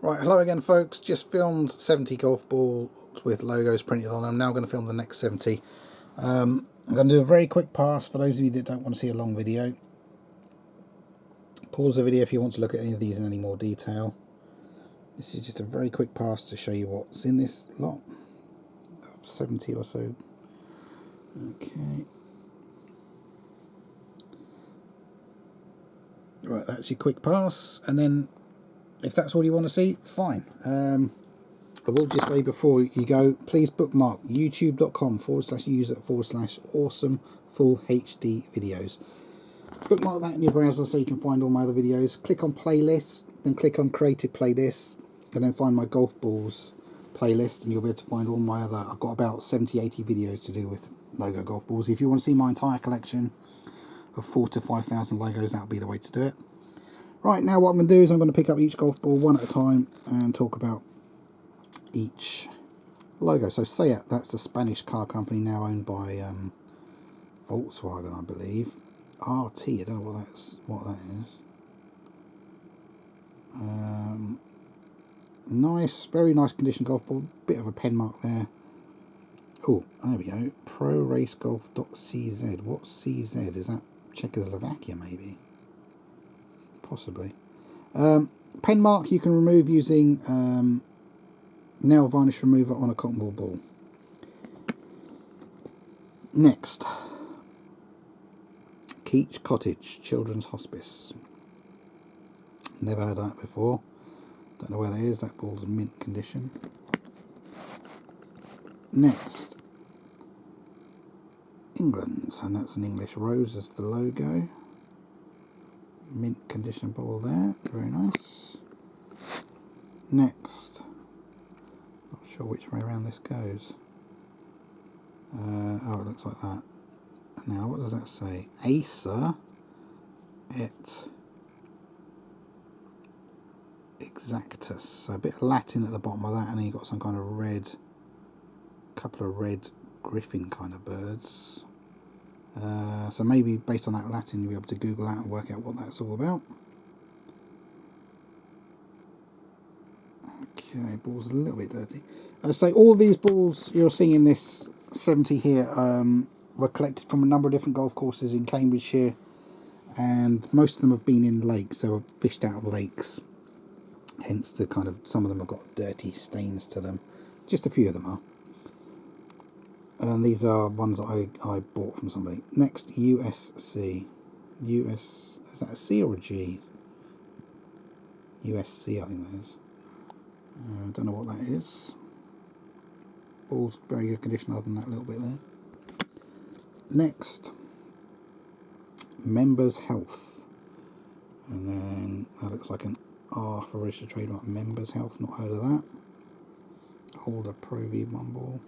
Right, hello again folks, just filmed 70 golf balls with logos printed on them. Now going to film the next 70. I'm going to do a very quick pass for those of you that don't want to see a long video. Pause the video if you want to look at any of these in any more detail. This is just a very quick pass to show you what's in this lot of 70 or so. Okay. Right, that's your quick pass, and then if that's all you want to see, fine. I will just say before you go, please bookmark youtube.com/user/awesome full HD videos. Bookmark that in your browser so you can find all my other videos. Click on playlists, then click on creative playlists, and then find my golf balls playlist, and you'll be able to find all my other. I've got about 70-80 videos to do with logo golf balls. If you want to see my entire collection of 4,000 to 5,000 logos, that'll be the way to do it. Right, now what I'm going to do is I'm going to pick up each golf ball one at a time and talk about each logo. So Seat, that's a Spanish car company now owned by Volkswagen, I believe. RT, I don't know what that is. Nice, very nice condition golf ball. Bit of a pen mark there. Oh, there we go. ProRaceGolf.cz. What's CZ? Is that Czechoslovakia maybe? Possibly. Pen mark you can remove using nail varnish remover on a cotton wool ball. Next, Keach Cottage Children's Hospice. Never heard of that before. Don't know where that is. That ball's in mint condition. Next, England, and that's an English rose as the logo. Mint condition ball there, very nice. Next, not sure which way around this goes. Oh, it looks like that. Now, what does that say? Acer et exactus. So a bit of Latin at the bottom of that, and then you've got some kind of red, couple of red griffin kind of birds. So maybe based on that Latin you'll be able to Google that and work out what that's all about. Okay, ball's a little bit dirty. So all these balls you're seeing in this 70 here were collected from a number of different golf courses in Cambridgeshire, and most of them have been in lakes. They were fished out of lakes, hence the kind of, some of them have got dirty stains to them. Just a few of them are. And these are ones that I bought from somebody. Next, USC. US, is that a C or a G? USC, I think that is. I don't know what that is. Ball's very good condition other than that little bit there. Next, Members Health. And then that looks like an R for registered trademark. Members Health, not heard of that. Holder Pro V1 ball.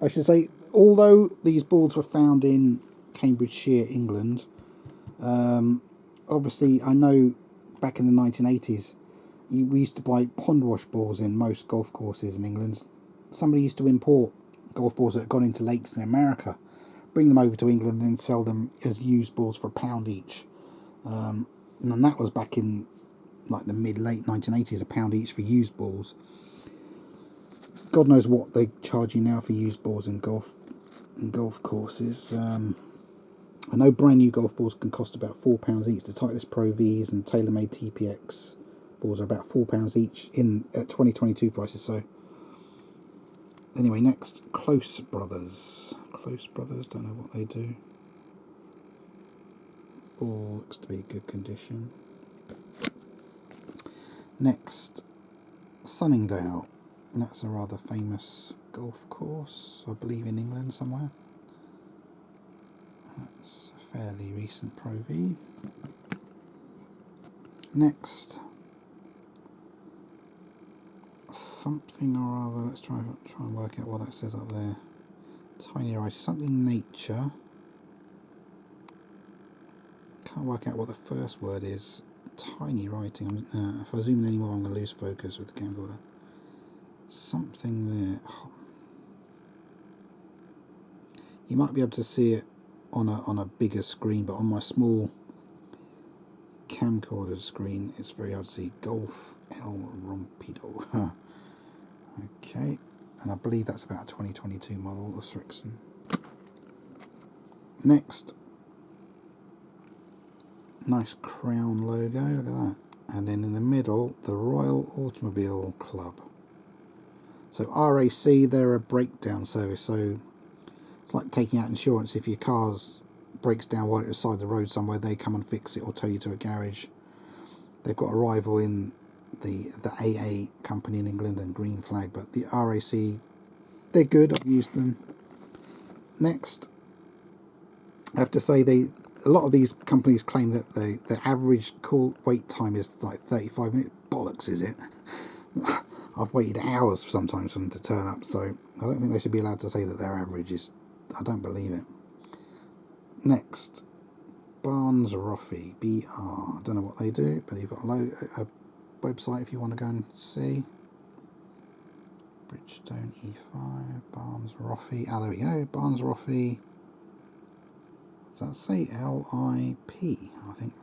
I should say, although these balls were found in Cambridgeshire, England, obviously I know back in the 1980s we used to buy pond wash balls in most golf courses in England. Somebody used to import golf balls that had gone into lakes in America, bring them over to England and sell them as used balls for £1 each. And that was back in like the mid-late 1980s, £1 each for used balls. God knows what they charge you now for used balls in golf courses. I know brand new golf balls can cost about £4 each. The Titleist Pro Vs and TaylorMade TPX balls are about £4 each at 2022 prices. So anyway, next, Close Brothers. Close Brothers, don't know what they do. Ball looks to be in good condition. Next, Sunningdale. That's a rather famous golf course, I believe in England somewhere. That's a fairly recent Pro V. Next, something or other. Let's try and work out what that says up there. Tiny writing, something nature. Can't work out what the first word is. Tiny writing. If I zoom in anymore, I'm going to lose focus with the camcorder. Something there. Oh. You might be able to see it on a bigger screen, but on my small camcorder screen. It's very hard to see. Golf El Rompido. Okay, and I believe that's about a 2022 model of Srixon. Next, nice crown logo, look at that. And then in the middle, the Royal Automobile Club. So RAC, they're a breakdown service, so it's like taking out insurance. If your car breaks down while it's beside the road somewhere, they come and fix it or tow you to a garage. They've got a rival in the AA company in England and Green Flag, but the RAC, they're good. I've used them. Next, I have to say a lot of these companies claim that the average call wait time is like 35 minutes. Bollocks, is it? I've waited hours sometimes for them to turn up, so I don't think they should be allowed to say that their average is. I don't believe it. Next, Barnes Roffey, BR. I don't know what they do, but you've got a website if you want to go and see. Bridgestone E5, Barnes Roffey. Ah, there we go. Barnes Roffey. Does that say LIP? I think.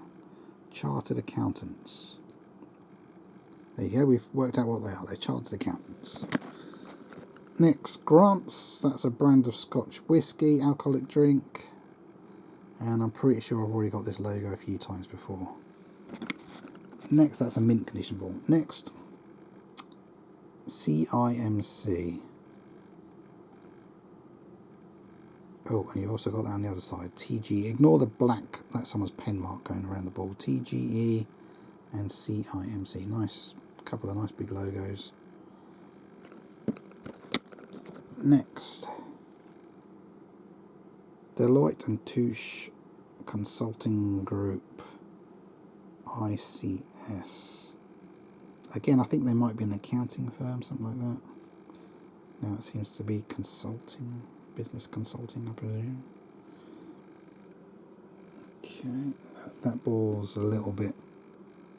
Chartered Accountants. There you go. We've worked out what they are. They're Chartered Accountants. Next, Grant's. That's a brand of Scotch whisky, alcoholic drink. And I'm pretty sure I've already got this logo a few times before. Next, that's a mint condition ball. Next, CIMC. Oh, and you've also got that on the other side. TG. Ignore the black. That's someone's pen mark going around the ball. TGE and CIMC. Nice. Couple of nice big logos. Next, Deloitte and Touche Consulting Group, ICS. Again, I think they might be an accounting firm, something like that. Now it seems to be consulting, business consulting, I presume. Okay, that ball's a little bit,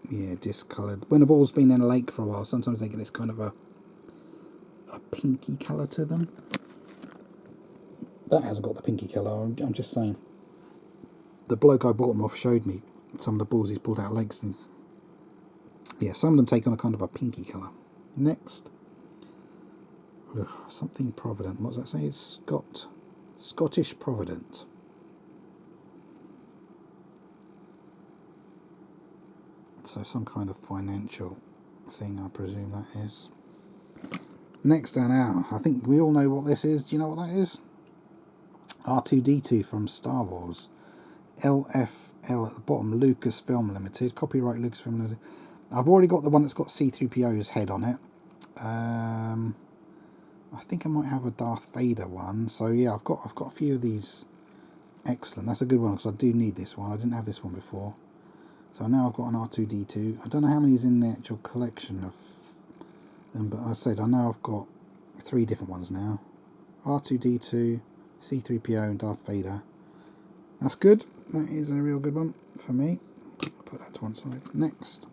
yeah, discoloured. When a ball's been in a lake for a while, sometimes they get this kind of a pinky colour to them. That hasn't got the pinky colour, I'm just saying. The bloke I bought them off showed me some of the balls he's pulled out of lakes, and yeah, some of them take on a kind of a pinky colour. Next, something Provident. What does that say? It's Scottish Provident. So some kind of financial thing, I presume that is. Next down now, I think we all know what this is. Do you know what that is? R2-D2 from Star Wars. LFL at the bottom, Lucasfilm Limited. Copyright Lucasfilm Limited. I've already got the one that's got C-3PO's head on it. I think I might have a Darth Vader one. So yeah, I've got a few of these. Excellent. That's a good one because I do need this one. I didn't have this one before. So now I've got an R2-D2. I don't know how many is in the actual collection of them, but I said I know I've got 3 different ones now. R2-D2, C-3PO and Darth Vader. That's good. That is a real good one for me. I'll put that to one side. Next,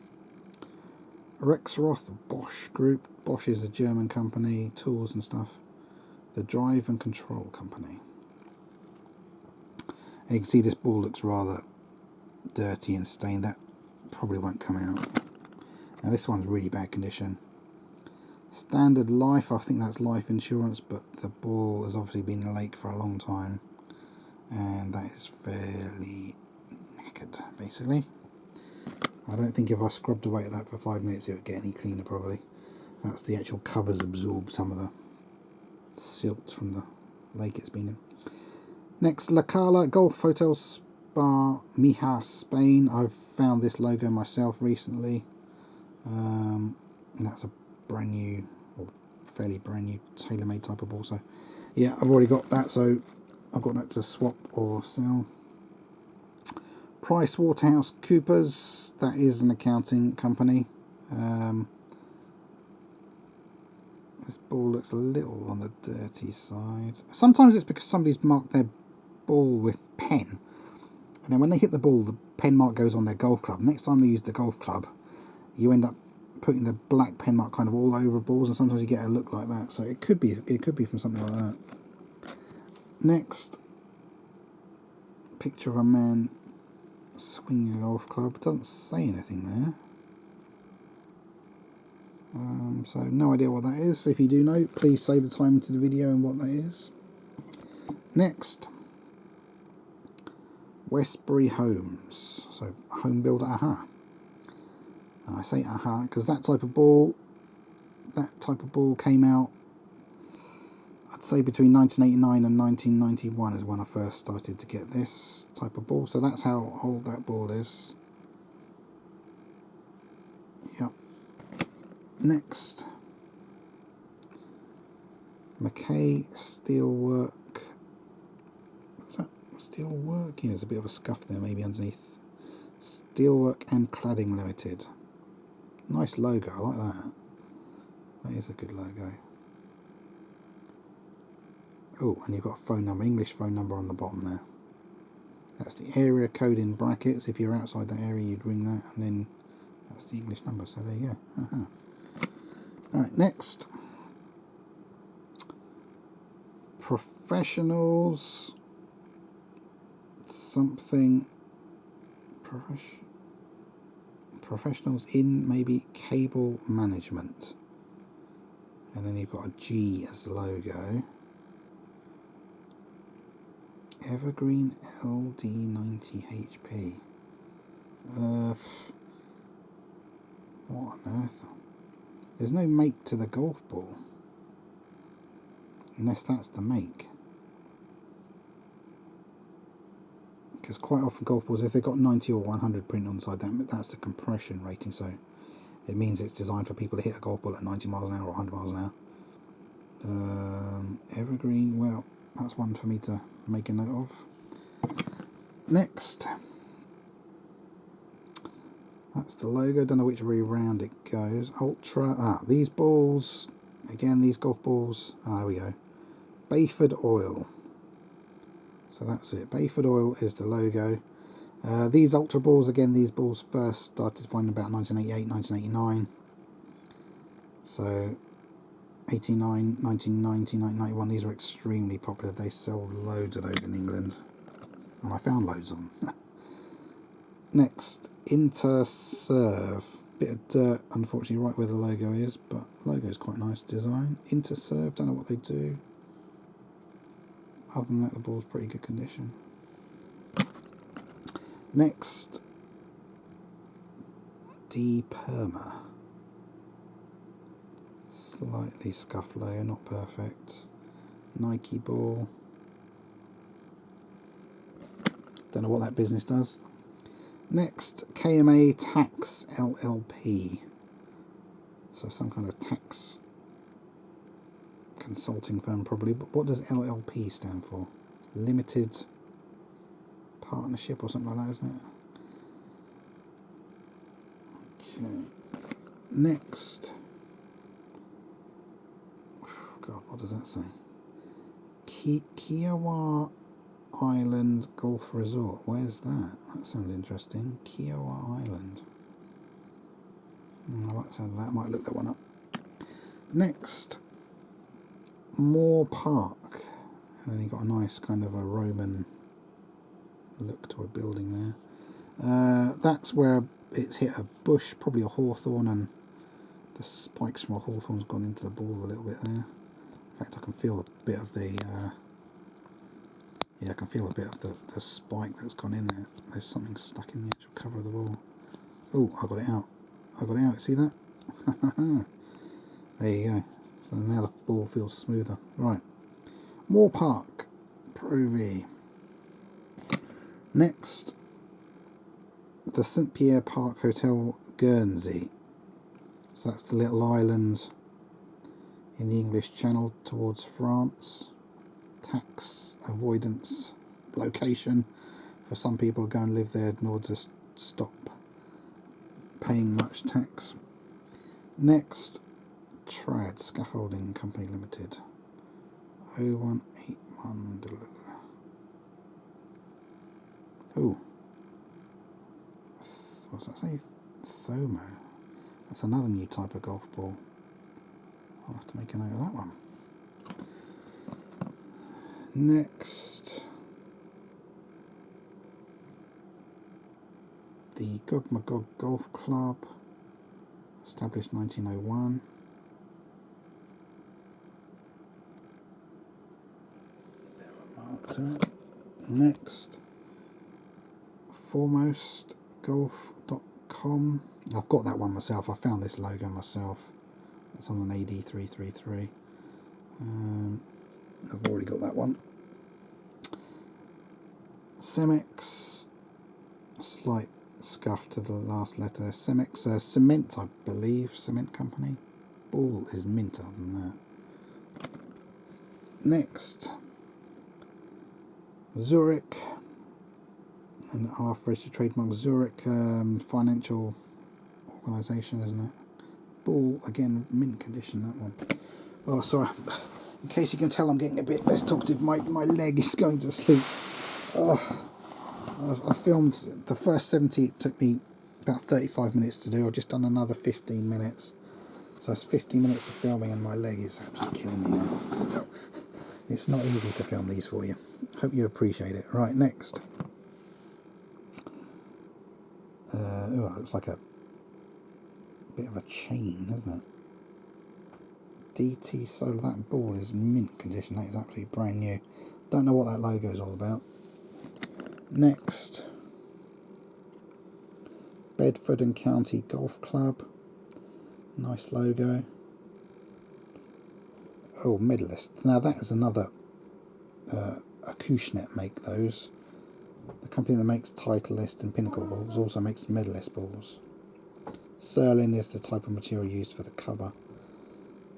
Rexroth Bosch Group. Bosch is a German company, tools and stuff. The Drive and Control Company. And you can see this ball looks rather dirty and stained. That probably won't come out. Now this one's really bad condition. Standard Life, I think that's life insurance, but the ball has obviously been in the lake for a long time, and that is fairly knackered, basically. I don't think if I scrubbed away at that for 5 minutes it would get any cleaner, probably. That's the actual covers absorb some of the silt from the lake it's been in. Next, La Cala Golf Hotel Spa, Mijas, Spain. I've found this logo myself recently. And that's a brand new, or fairly brand new, tailor-made type of ball. So yeah, I've already got that, so I've got that to swap or sell. Price Waterhouse Coopers, that is an accounting company. This ball looks a little on the dirty side. Sometimes it's because somebody's marked their ball with pen, and then when they hit the ball, the pen mark goes on their golf club. Next time they use the golf club, you end up putting the black pen mark kind of all over balls, and sometimes you get a look like that. So it could be from something like that. Next, picture of a man Swing Golf Club. Doesn't say anything there. So no idea what that is. If you do know, please say the time to the video and what that is. Next, Westbury Homes. So home builder, aha. And I say aha because that type of ball came out, I'd say between 1989 and 1991 is when I first started to get this type of ball. So that's how old that ball is. Yep. Next, Mackay Steelwork. Is that Steelwork? Yeah, there's a bit of a scuff there maybe underneath. Steelwork and Cladding Limited. Nice logo, I like that. That is a good logo. Oh, and you've got a phone number, English phone number on the bottom there. That's the area code in brackets. If you're outside that area, you'd ring that, and then that's the English number. So there you go. Alright, next. Professionals. Something. Professionals in maybe cable management. And then you've got a G as the logo. Evergreen LD90HP. What on earth? There's no make to the golf ball. Unless that's the make. Because quite often golf balls, if they've got 90 or 100 print on the side, that's the compression rating. So it means it's designed for people to hit a golf ball at 90 miles an hour or 100 miles an hour. Evergreen, well, that's one for me to make a note of. Next, that's the logo. Don't know which way round it goes. Ultra. These balls again. These golf balls. There we go. Bayford Oil. So that's it. Bayford Oil is the logo. These Ultra balls again. These balls first started finding about 1988, 1989. So 89, 1990, 1991, these were extremely popular. They sold loads of those in England, and I found loads of them. Next, Interserve. Bit of dirt, unfortunately, right where the logo is, but logo is quite nice design. Interserve, don't know what they do. Other than that, the ball's pretty good condition. Next, D-Perma. Slightly scuffed logo, not perfect. Nike ball. Don't know what that business does. Next, KMA Tax LLP. So some kind of tax consulting firm probably. But what does LLP stand for? Limited Partnership or something like that, isn't it? Okay. Next. God, what does that say? Kiowa Island Golf Resort. Where's that? That sounds interesting. Kiowa Island. I like the sound of that. I might look that one up. Next, Moore Park. And then you've got a nice kind of a Roman look to a building there. That's where it's hit a bush, probably a hawthorn, and the spikes from a hawthorn's gone into the ball a little bit there. In fact, I can feel a bit of the I can feel a bit of the spike that's gone in there. There's something stuck in the actual cover of the ball. Oh, I got it out. I got it out. See that? There you go. So now the ball feels smoother. Right. Moore Park Pro V. Next, the St Pierre Park Hotel Guernsey. So that's the little island in the English Channel towards France. Tax avoidance location for some people to go and live there in order to stop paying much tax. Next, Trad Scaffolding Company Limited. 0181. Oh, what's that say? Thomo. That's another new type of golf ball. I'll have to make a note of that one. Next, the Gog Golf Club, established 1901. Bit of a mark to it. Next, foremostgolf.com. I've got that one myself. I found this logo myself. It's on an AD333. I've already got that one. Cemex, slight scuff to the last letter. Cemex, cement, I believe, cement company. Ball is mint other than that. Next, Zurich, an half registered trademark. Zurich financial organisation, isn't it? Ball, again, mint condition, that one. Oh, sorry. In case you can tell, I'm getting a bit less talkative. My leg is going to sleep. Oh, I filmed the first 70. It took me about 35 minutes to do. I've just done another 15 minutes. So it's 15 minutes of filming and my leg is absolutely killing me now. It's not easy to film these for you. Hope you appreciate it. Right, next. Oh, it looks like a bit of a chain, doesn't it? DT Solar, that ball is mint condition. That is absolutely brand new. Don't know what that logo is all about. Next, Bedford and County Golf Club. Nice logo. Oh, Medalist. Now that is another Acushnet make those. The company that makes Titleist and Pinnacle balls also makes Medalist balls. Surlin is the type of material used for the cover.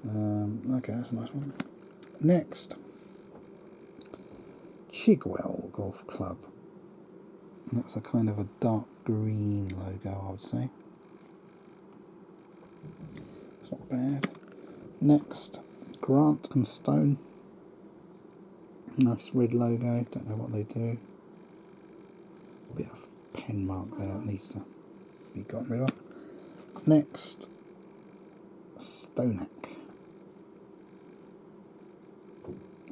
Okay, that's a nice one. Next, Chigwell Golf Club. That's a kind of a dark green logo, I would say. It's not bad. Next, Grant and Stone. Nice red logo. Don't know what they do. Bit of pen mark there that needs to be gotten rid of. Next, Stonac.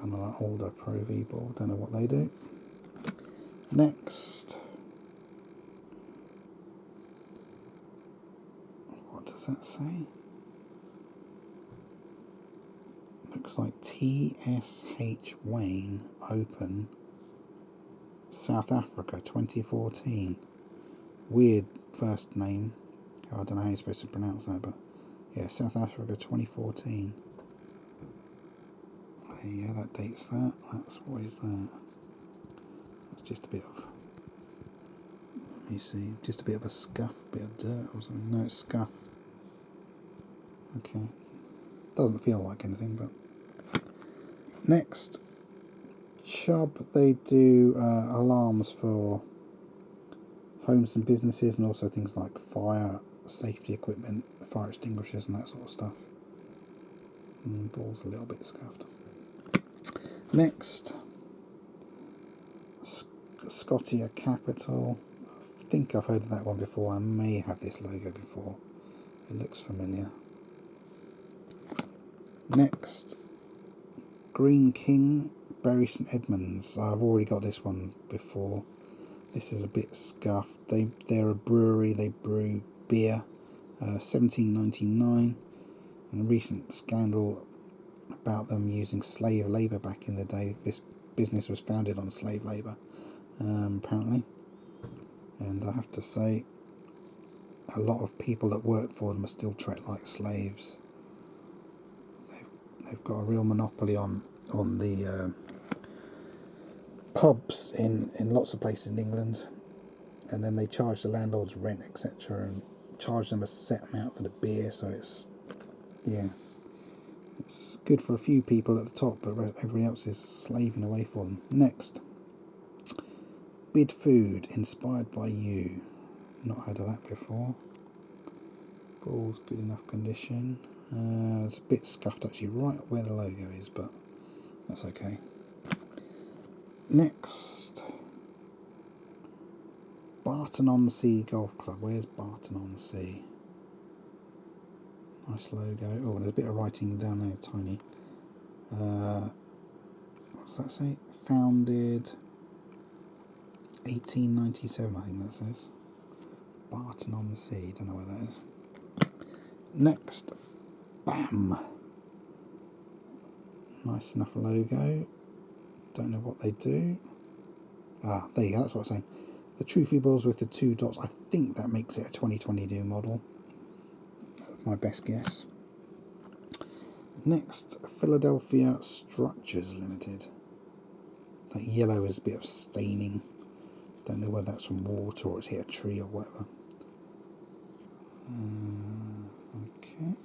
Another older Pro V ball. Don't know what they do. Next, what does that say? Looks like TSH Wayne Open South Africa 2014. Weird first name. I don't know how you're supposed to pronounce that, but yeah, South Africa 2014. Yeah, that dates that. That's what is that? It's just a bit of, let me see, just a bit of a scuff, bit of dirt or something. No, it's scuff. Okay. Doesn't feel like anything, but next, Chubb. They do alarms for homes and businesses, and also things like fire safety equipment, fire extinguishers, and that sort of stuff. Ball's a little bit scuffed. Next, Scotia Capital. I think I've heard of that one before. I may have this logo before. It looks familiar. Next, Green King, Bury St Edmunds. I've already got this one before. This is a bit scuffed. They're a brewery. They brew beer. 1799. And a recent scandal about them using slave labour back in the day. This business was founded on slave labour, apparently. And I have to say, a lot of people that work for them are still treated like slaves. They've got a real monopoly on the pubs in lots of places in England, and then they charge the landlords rent, etc., and charge them a set amount for the beer. So it's good for a few people at the top, but everybody else is slaving away for them. Next, Bid Food, inspired by you. Not heard of that before. Ball's good enough condition. It's a bit scuffed actually, right where the logo is, but that's okay. Next, Barton-on-Sea Golf Club. Where's Barton-on-Sea? Nice logo. Oh, there's a bit of writing down there, tiny. What does that say? Founded 1897, I think that says. Barton-on-Sea, don't know where that is. Next, BAM. Nice enough logo. Don't know what they do. Ah, there you go, that's what I'm saying. The Trophy balls with the 2 dots, I think that makes it a 2022 model. That's my best guess. Next, Philadelphia Structures Limited. That yellow is a bit of staining. Don't know whether that's from water or it's hit a tree or whatever. Okay.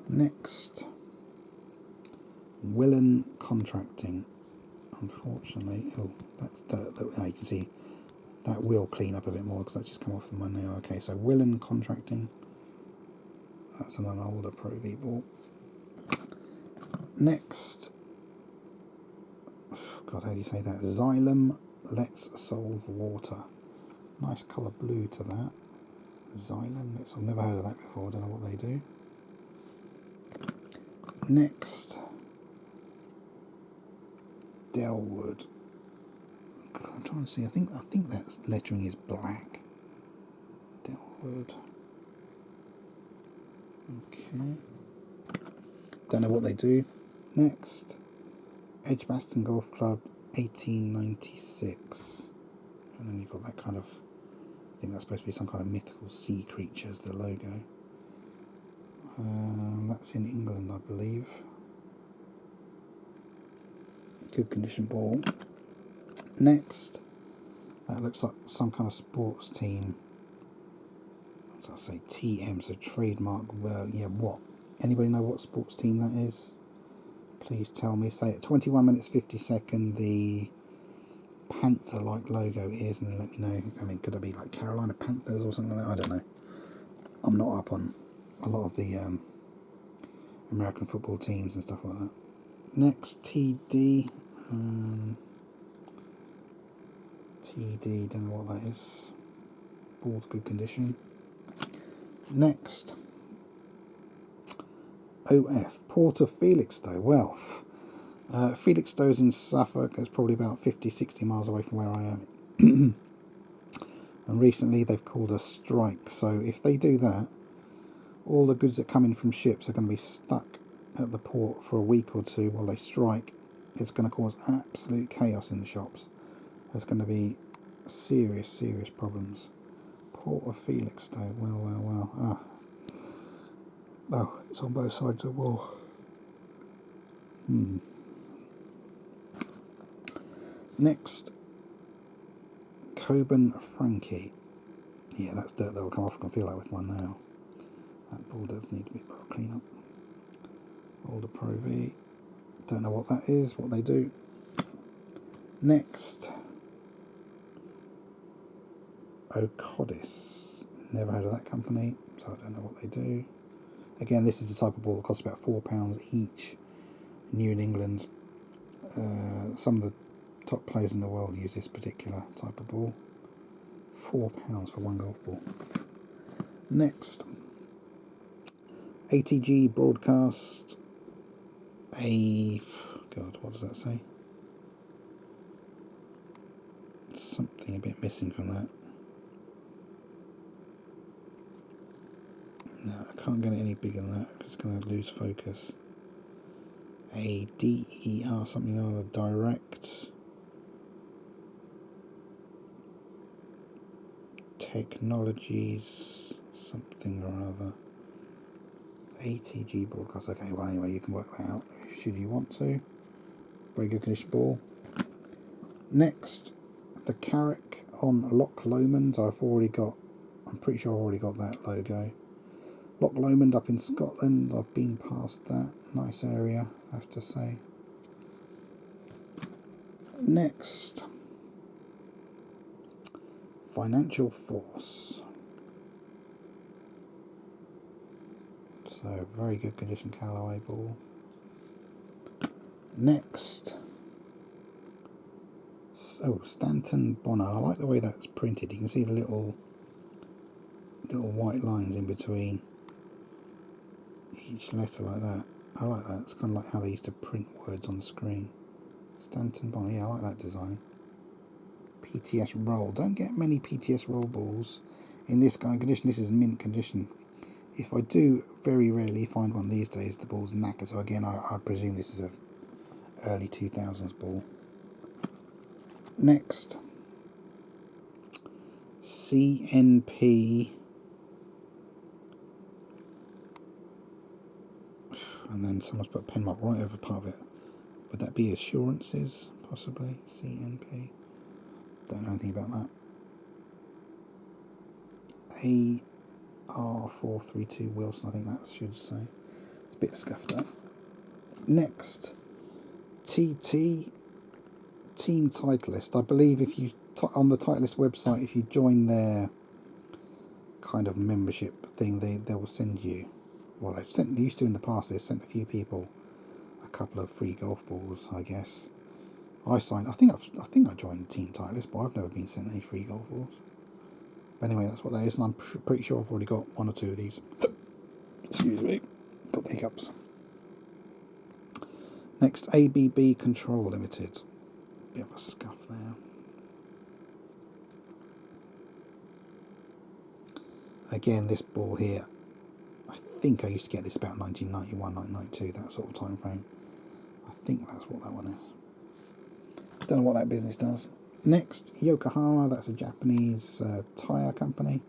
Next, Willen Contracting. Unfortunately, oh, that's dirt. That, you can see that will clean up a bit more because that's just come off of my nail. Okay, so Willen Contracting. That's an older Pro V ball. Next, God, how do you say that? Xylem Let's Solve Water. Nice colour blue to that. Xylem. I've never heard of that before. Don't know what they do. Next, Delwood. I'm trying to see. I think that lettering is black. Delwood. Okay. Don't know what they do. Next, Edgbaston Golf Club, 1896. And then you've got that kind of. I think that's supposed to be some kind of mythical sea creature as the logo. That's in England, I believe. Good condition ball. Next, that looks like some kind of sports team. What does that say? TM, so trademark. Yeah, what? Anybody know what sports team that is? Please tell me. Say at 21 minutes 50 the Panther-like logo is, and then let me know. I mean, could it be like Carolina Panthers or something like that? I don't know. I'm not up on a lot of the American football teams and stuff like that. Next, TD. TD, don't know what that is. Ball's good condition. Next, OF, Port of Felixstowe. Well, Felixstowe's in Suffolk. It's probably about 50-60 miles away from where I am. And recently they've called a strike. So if they do that, all the goods that come in from ships are going to be stuck at the port for a week or two while they strike. It's going to cause absolute chaos in the shops. There's going to be serious problems. Port of Felixstowe. Well. Ah. Oh, it's on both sides of the wall. Next, Coburn Frankie. Yeah, that's dirt that will come off. I can feel that with my nail. That ball does need a bit of clean up. Older Pro V. Don't know what that is, what they do. Next, Ocodis. Never heard of that company, so I don't know what they do. Again, this is the type of ball that costs about £4 each. New in England. Some of the top players in the world use this particular type of ball. £4 for one golf ball. Next, ATG Broadcast. God, what does that say? Something a bit missing from that. No, I can't get it any bigger than that. It's going to lose focus. A DER something or other, direct technologies something or other. ATG Broadcast. Okay, well anyway, you can work that out should you want to. Very good condition ball. Next, the Carrick on Loch Lomond. I'm pretty sure I've already got that logo. Loch Lomond up in Scotland. I've been past that. Nice area, I have to say. Next, Financial Force. So, very good condition Callaway ball. Next, Stanton Bonner. I like the way that's printed. You can see the little white lines in between each letter like that. I like that. It's kind of like how they used to print words on the screen. Stanton Bonner. Yeah, I like that design. PTS roll. Don't get many PTS roll balls in this kind of condition. This is mint condition. If I do very rarely find one these days, the ball's knackered. So again, I presume this is a early 2000s ball. Next, CNP, and then someone's put a pen mark right over part of it. Would that be assurances, possibly? CNP. Don't know anything about that. AR432 Wilson, I think that should say. It's a bit scuffed up. Next, Team Titleist. I believe if you on the Titleist website, if you join their kind of membership thing, they will send you. Well, they used to in the past. They've sent a few people a couple of free golf balls, I guess. I think I joined Team Titleist, but I've never been sent any free golf balls. But anyway, that's what that is, and I'm pretty sure I've already got one or two of these. Excuse me, got the hiccups. Next, ABB Control Limited. Bit of a scuff there. Again, this ball here, I think I used to get this about 1991, 1992, that sort of time frame. I think that's what that one is. Don't know what that business does. Next, Yokohama, that's a Japanese tyre company.